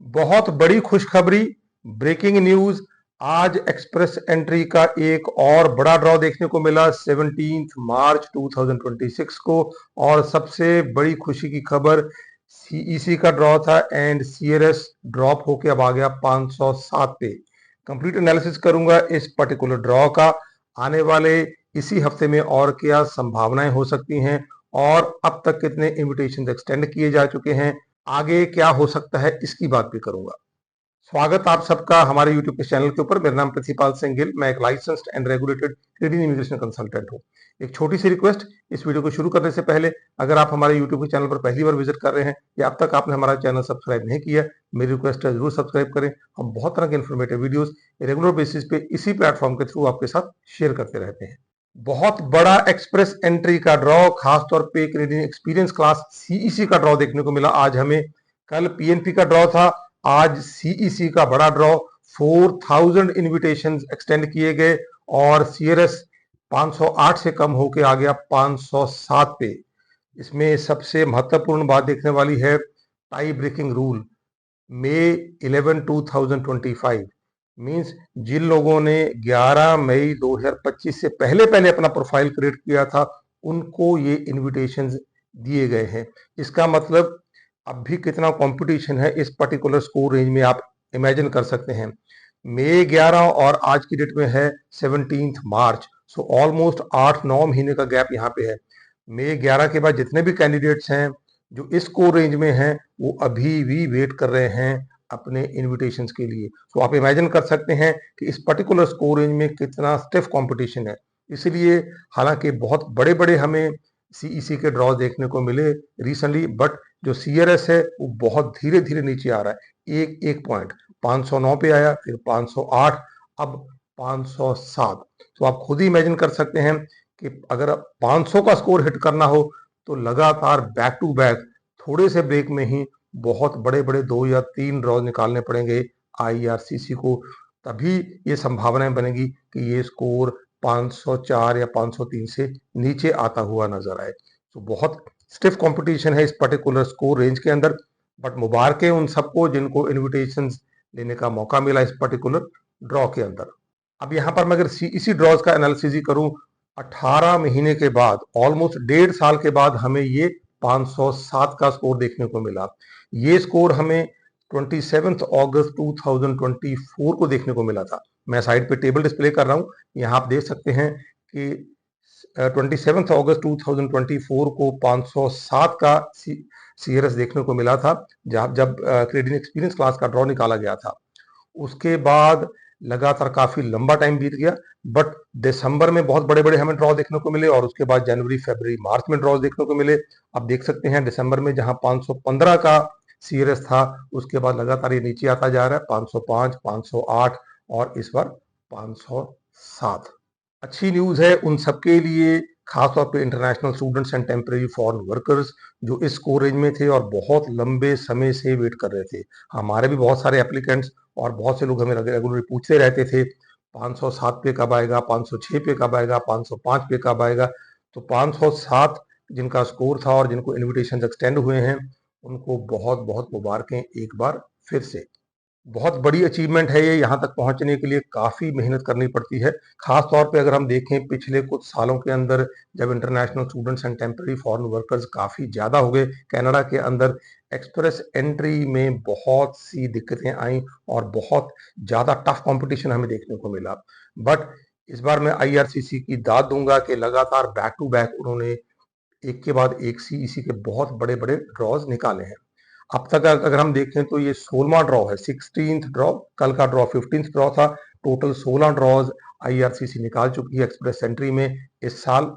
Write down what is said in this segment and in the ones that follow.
बहुत बड़ी खुशखबरी, ब्रेकिंग न्यूज। आज एक्सप्रेस एंट्री का एक और बड़ा ड्रॉ देखने को मिला 17 मार्च 2026 को। और सबसे बड़ी खुशी की खबर, सीईसी का ड्रॉ था एंड सीआरएस ड्रॉप होके अब आ गया 507 पे। कंप्लीट एनालिसिस करूंगा इस पर्टिकुलर ड्रॉ का। आने वाले इसी हफ्ते में और क्या संभावनाएं हो सकती हैं, और अब तक कितने इनविटेशन एक्सटेंड किए जा चुके हैं, आगे क्या हो सकता है, इसकी बात भी करूंगा। स्वागत आप सबका हमारे यूट्यूब के चैनल के ऊपर। मेरा नाम पृथ्वीपाल सिंह गिल, मैं एक licensed and regulated trading immigration consultant हूं। एक छोटी सी रिक्वेस्ट, इस वीडियो को शुरू करने से पहले अगर आप हमारे यूट्यूब के चैनल पर पहली बार विजिट कर रहे हैं या अब तक आपने हमारा चैनल सब्सक्राइब नहीं किया, मेरी रिक्वेस्ट है जरूर सब्सक्राइब करें। हम बहुत तरह के इन्फॉर्मेटिव वीडियोस रेगुलर बेसिस पे इसी प्लेटफॉर्म के थ्रू आपके साथ शेयर करते रहते हैं। बहुत बड़ा एक्सप्रेस एंट्री का ड्रॉ, खासतौर पे कैनेडियन एक्सपीरियंस क्लास सीईसी का ड्रॉ देखने को मिला आज हमें। कल पीएनपी का ड्रॉ था, आज सीईसी का बड़ा ड्रॉ। 4000 इनविटेशंस एक्सटेंड किए गए और सीआरएस 508 से कम होके आ गया 507 पे। इसमें सबसे महत्वपूर्ण बात देखने वाली है टाई ब्रेकिंग रूल। मई 11 2025 मींस जिन लोगों ने 11 मई 2025 से पहले पहले अपना प्रोफाइल क्रिएट किया था, उनको ये इनविटेशंस दिए गए हैं। इसका मतलब अब भी कितना कंपटीशन है इस पर्टिकुलर स्कोर रेंज में, आप इमेजिन कर सकते हैं। मई 11 और आज की डेट में है 17 मार्च, सो ऑलमोस्ट 8-9 महीने का गैप यहाँ पे है। मई 11 के बाद जितने भी कैंडिडेट्स हैं जो इस स्कोर रेंज में हैं, वो अभी भी वेट कर रहे हैं अपने इनविटेशंस के लिए। तो आप इमेजिन कर सकते हैं कि इस पर्टिकुलर स्कोर रेंज में कितना स्टिफ कंपटीशन है। इसलिए हालांकि बहुत बड़े बड़े हमें सीईसी के ड्रॉ देखने को मिले रिसेंटली, बट जो सीआरएस है वो बहुत धीरे धीरे नीचे आ रहा है। एक एक पॉइंट 509 पे आया, फिर 508, अब 507। तो आप खुद ही इमेजिन कर सकते हैं कि अगर 500 का स्कोर हिट करना हो तो लगातार बैक टू बैक थोड़े से ब्रेक में ही बहुत बड़े बड़े 2 या 3 ड्रॉ निकालने पड़ेंगे आईआरसीसी को, तभी ये संभावनाएं बनेगी कि ये स्कोर 504 या 503 से नीचे आता हुआ नजर आए। तो बहुत स्टिफ कंपटीशन है इस पर्टिकुलर स्कोर रेंज के अंदर। बट मुबारक है उन सबको जिनको इनविटेशंस लेने का मौका मिला इस पर्टिकुलर ड्रॉ के अंदर। अब यहाँ पर मैं अगर इसी ड्रॉज का एनालिसिस ही करूं, 18 महीने के बाद, ऑलमोस्ट 1.5 साल के बाद हमें ये 507 का स्कोर देखने को मिला। ये स्कोर हमें 27 अगस्त 2024 को देखने को मिला था। मैं साइड पे टेबल डिस्प्ले कर रहा हूँ, यहाँ आप देख सकते हैं कि 27 अगस्त 2024 को 507 का सीआरएस देखने को मिला था, जब कैनेडियन एक्सपीरियंस क्लास का ड्रॉ निकाला गया था। उसके बाद लगातार काफी लंबा टाइम बीत गया, बट दिसंबर में बहुत बड़े बड़े हमें ड्रॉ देखने को मिले और उसके बाद जनवरी फरवरी मार्च में ड्रॉ देखने को मिले। आप देख सकते हैं दिसंबर में जहां 515 का सीआरएस था, उसके बाद लगातार ये नीचे आता जा रहा है, 505, 508 और इस बार 507। अच्छी न्यूज है उन सबके लिए, खासतौर पे international students and temporary foreign workers जो इस स्कोर रेंज में थे और बहुत लंबे समय से वेट कर रहे थे। हमारे भी बहुत सारे एप्लीकेंट्स और बहुत से लोग हमें रेगुलरली पूछते रहते थे 507 पे कब आएगा, 506 पे कब आएगा, 505 पे कब आएगा। तो 507 जिनका स्कोर था और जिनको इनविटेशन एक्सटेंड हुए हैं, उनको बहुत बहुत मुबारकें एक बार फिर से। बहुत बड़ी अचीवमेंट है ये, यहाँ तक पहुंचने के लिए काफी मेहनत करनी पड़ती है। खास तौर पे अगर हम देखें पिछले कुछ सालों के अंदर, जब international students and temporary foreign workers काफी ज्यादा हो गए कनाडा के अंदर, एक्सप्रेस एंट्री में बहुत सी दिक्कतें आई और बहुत ज्यादा टफ कंपटीशन हमें देखने को मिला। बट इस बार मैं आईआरसीसी की दाद दूंगा कि लगातार बैक टू बैक उन्होंने एक के बाद एक सीईसी के बहुत बड़े बड़े ड्रॉज निकाले हैं। अब तक अगर हम देखें तो ये 16वां ड्रॉ है, 16th ड्रॉ, कल का ड्रॉ 15th ड्रॉ था। टोटल 16 ड्रॉज आईआरसीसी निकाल चुकी है एक्सप्रेस एंट्री में। इस साल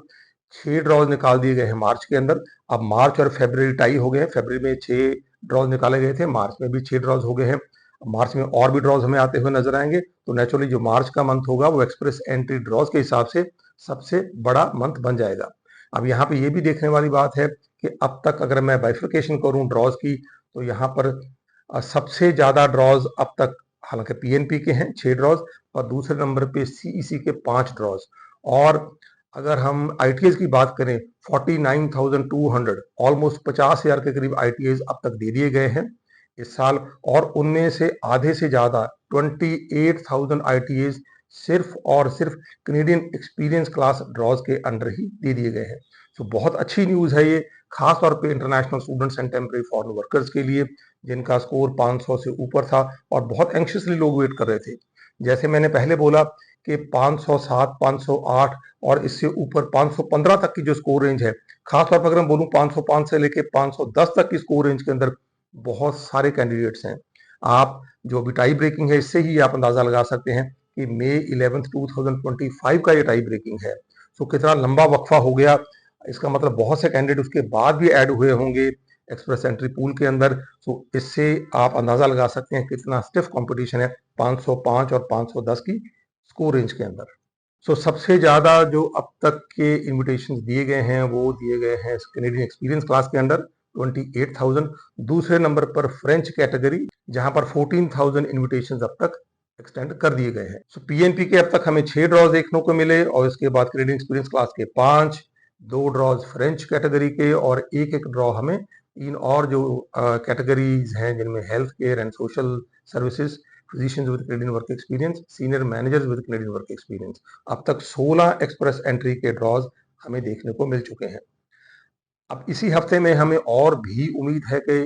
6 ड्रॉज निकाल दिए गए हैं मार्च के अंदर। अब मार्च और फरवरी टाई हो गए हैं, फरवरी में 6 ड्रॉज निकाले गए थे, मार्च में भी 6 ड्रॉज हो गए हैं। मार्च में और भी ड्रॉज हमें आते हुए नजर आएंगे, तो नेचुरली जो मार्च का मंथ होगा वो एक्सप्रेस एंट्री ड्रॉज के हिसाब से सबसे बड़ा मंथ बन जाएगा। अब यहाँ पे ये भी देखने वाली बात है कि अब तक अगर मैं बाइफिकेशन करूं ड्रॉज की, तो यहाँ पर सबसे ज्यादा ड्रॉज अब तक हालांकि पीएनपी के हैं 6 ड्रॉज, और दूसरे नंबर पे सीईसी के 5 ड्रॉज। और अगर हम आईटीएस की बात करें, 49,200, ऑलमोस्ट 50,000 के करीब आईटीएस अब तक दे दिए गए हैं इस साल, और उनमें से आधे से ज़्यादा 28,000 ITAs सिर्फ और सिर्फ कैनेडियन एक्सपीरियंस क्लास ड्रॉज के अंडर ही दे दिए गए हैं। तो बहुत अच्छी न्यूज़ है ये, खास तौर पे international students and temporary foreign workers के लिए, जिनका स्कोर 500 से ऊपर था और बहुत एंक्शसली लोग वेट कर रहे थे। जैसे मैंने पहले बोला कि 507, 508 और इससे ऊपर 515 तक की जो स्कोर रेंज है, खासतौर पर अगर मैं बोलूँ 505 से लेके 510 तक की स्कोर रेंज के अंदर बहुत सारे कैंडिडेट्स हैं। आप जो अभी टाई ब्रेकिंग है, इससे ही आप अंदाजा लगा सकते हैं कि मई 11, 2025 का ये टाई ब्रेकिंग है। सो कितना लंबा वक्फा हो गया, इसका मतलब बहुत से कैंडिडेट उसके बाद भी ऐड हुए होंगे एक्सप्रेस एंट्री पूल के अंदर। सो इससे आप अंदाजा लगा सकते हैं कितना स्टिफ कंपटीशन है 505 और 510 की स्कोर रेंज के अंदर। सो सबसे ज्यादा जो अब तक के इनविटेशन दिए गए हैं वो दिए गए हैं कैनेडियन एक्सपीरियंस क्लास के अंदर 28,000। दूसरे नंबर पर फ्रेंच कैटेगरी, जहां पर 14,000 इनविटेशन अब तक एक्सटेंड कर दिए गए हैं। सो पीएनपी के अब तक हमें 6 ड्रॉज देखने को मिले, और इसके बाद कैनेडियन एक्सपीरियंस क्लास के 5, 2 ड्रॉज फ्रेंच कैटेगरी के, और एक ड्रॉ हमें 3 और जो कैटेगरीज हैं जिनमें health care and social services, physicians with Canadian work experience, senior managers with Canadian work experience, अब तक 16 एक्सप्रेस एंट्री के ड्रॉज हमें देखने को मिल चुके हैं। अब इसी हफ्ते में हमें और भी उम्मीद है कि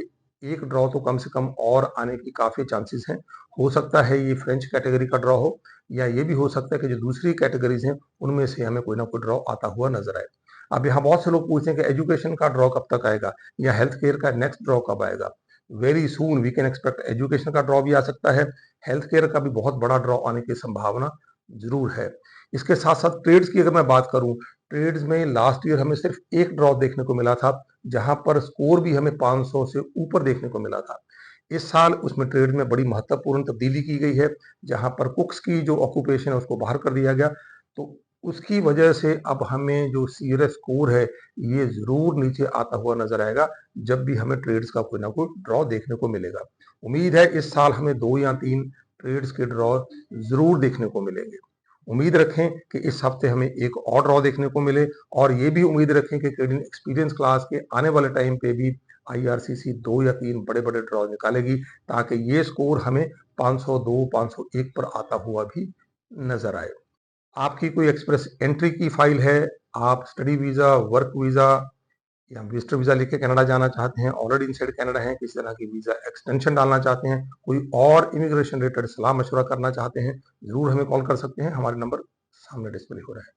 एक ड्रॉ तो कम से कम और आने की काफ़ी चांसेस हैं। हो सकता है ये फ्रेंच कैटेगरी का ड्रॉ हो, या ये भी हो सकता है कि जो दूसरी कैटेगरीज हैं उनमें से हमें कोई ना कोई ड्रॉ आता हुआ नजर आए। अब यहाँ बहुत से लोग पूछते हैं कि एजुकेशन का ड्रॉ कब तक आएगा, या हेल्थ केयर का नेक्स्ट ड्रॉ कब आएगा। Very soon we can expect education का ड्रॉ भी आ सकता है, हेल्थ केयर का भी बहुत बड़ा ड्रॉ आने की संभावना जरूर है। इसके साथ साथ ट्रेड्स की अगर मैं बात करूं, ट्रेड्स में लास्ट ईयर हमें सिर्फ एक ड्रॉ देखने को मिला था, जहां पर स्कोर भी हमें 500 से ऊपर देखने को मिला था। इस साल उसमें ट्रेड में बड़ी महत्वपूर्ण तब्दीली की गई है, जहां पर कुक्स की जो ऑक्यूपेशन है उसको बाहर कर दिया गया। तो उसकी वजह से अब हमें जो सीरियस स्कोर है ये जरूर नीचे आता हुआ नजर आएगा, जब भी हमें ट्रेड्स का कोई ना कोई ड्रॉ देखने को मिलेगा। उम्मीद है इस साल हमें 2 या 3 ट्रेड्स के ड्रॉ जरूर देखने को मिलेंगे। उम्मीद रखें कि इस हफ्ते हमें एक और ड्रॉ देखने को मिले, और ये भी उम्मीद रखें कि कैनेडियन एक्सपीरियंस क्लास के आने वाले टाइम पे भी IRCC 2 या 3 बड़े बड़े ड्रॉ निकालेगी, ताकि ये स्कोर हमें 502, 501 पर आता हुआ भी नजर आए। आपकी कोई एक्सप्रेस एंट्री की फाइल है, आप स्टडी वीजा, वर्क वीजा या विजिटर वीजा लेके कनाडा जाना चाहते हैं, ऑलरेडी इनसाइड कनाडा है, किसी तरह की वीजा एक्सटेंशन डालना चाहते हैं, कोई और इमिग्रेशन रिलेटेड सलाह मशवरा करना चाहते हैं, जरूर हमें कॉल कर सकते हैं। हमारे नंबर सामने डिस्प्ले हो रहा है।